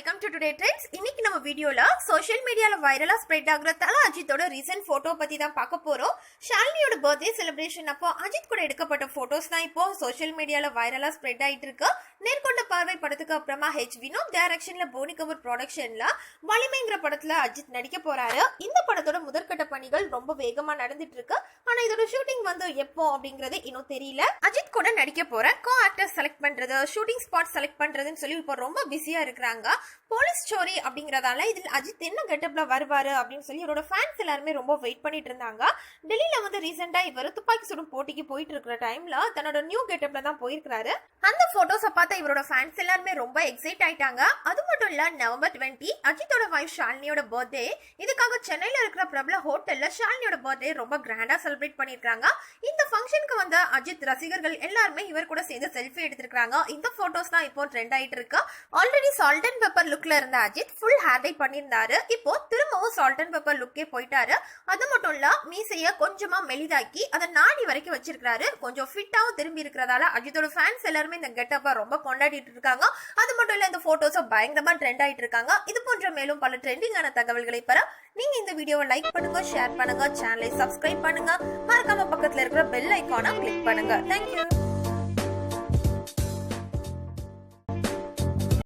Welcome to today trends. இன்னைக்கு நம்ம வீடியோல சோஷியல் மீடியால வைரலா ஸ்ப்ரெட் ஆகுற தல அஜித்தோட ரீசன்ட் போட்டோ பத்தி தான் பார்க்க போறோம். ஷாலினியோட பர்த்டே செலிப்ரேஷன் அப்போ அஜித் கூட எடுக்கப்பட்ட போட்டோஸ் தான் இப்போ சோஷியல் மீடியால வைரலா ஸ்ப்ரெட் ஆயிட்டு இருக்கு. நேர்கொண்ட பார்வை படத்துக்கு அப்புறமா ஹெச் வினோத் டைரக்ஷன்ல போனி கபூர் ப்ரொடக்ஷன்ல வலிமைங்கிற படத்துல அஜித் நடிக்க போறாரு. இந்த படத்தோட முதற்கட்ட பணிகள் ரொம்ப வேகமா நடந்துட்டு இருக்கு. ஆனா இதோட ஷூட்டிங் வந்து எப்போ அப்படிங்கறது இன்னும் தெரியல. அஜித் கூட நடிக்க போற கோ ஆக்டர் செலக்ட் பண்றது, ஷூட்டிங் ஸ்பாட் செலக்ட் பண்றதுன்னு சொல்லி இப்போ ரொம்ப பிஸியா இருக்கிறாங்க. போலீஸ் ஸ்டோரி அப்படிங்கறதால இதில் அஜித் என்ன கெட்டப்ல வருவாரு அப்படின்னு சொல்லி இவரோட ஃபேன்ஸ் எல்லாருமே ரொம்ப வெயிட் பண்ணிட்டு இருந்தாங்க. டெல்லியில வந்து ரீசெண்டா இவர் துப்பாக்கி சுடும் போட்டிக்கு போயிட்டு இருக்கிற டைம்ல தன்னோட நியூ கெட்டப்ல தான் போயிருக்காரு. அந்த போட்டோஸை பார்த்த இவரோட ஃபேன்ஸ் எல்லாருமே ரொம்ப எக்ஸைட் ஆயிட்டாங்க. அது மட்டும் இல்ல, நவம்பர் 20 அஜித்தோட வைஃப் ஷாலினியோட பர்த்டே. இதுக்காக சென்னையில இருக்கிற பிரபல ஹோட்டல்ல ஷாலினியோட பர்த்டே ரொம்ப கிராண்டா செலிப்ரேட் பண்ணிருக்காங்க. இந்த ஃபங்க்ஷனுக்கு வந்த அஜித் ரசிகர்கள் எல்லாருமே இவர் கூட சேர்ந்து செல்ஃபி எடுத்திருக்காங்க. இந்த போட்டோஸ் தான் இப்போ ட்ரெண்ட் ஆயிட்டு இருக்கு. ஆல்ரெடி சால்ட் அண்ட் பெப்பர் லுக்ல இருந்த அஜித் ஃபுல் ஹேர் டை பண்ணியிருந்தாரு. இப்போ திரும்பவும் சால்ட் அண்ட் பெப்பர் லுக்கே போயிட்டாரு. அது மட்டும் இல்ல, மீசைய கொஞ்சமா மெலிதாக்கி அதை நாடி வரைக்கும் வச்சிருக்காரு. கொஞ்சம் ஃபிட்டாவும் திரும்பி இருக்கிறதால அஜித்தோட ஃபேன்ஸ் எல்லாருமே இந்த கெட்டப்ப ரொம்ப கொண்டாடிட்டு இருக்காங்க. அது மட்டும் இல்ல, இந்த போட்டோஸ பயங்கரமா ட்ரெண்ட் ஆயிட்டு இருக்காங்க. இது போன்ற மேலும் பல ட்ரெண்டிங்கான தகவல்களை பெற நீங்க இந்த வீடியோவை லைக் பண்ணுங்க, ஷேர் பண்ணுங்க, சேனலை சப்ஸ்கிரைப் பண்ணுங்க, மறக்காம பக்கத்துல இருக்கிற பெல் ஐகானை கிளிக் பண்ணுங்க. தேங்க்யூ.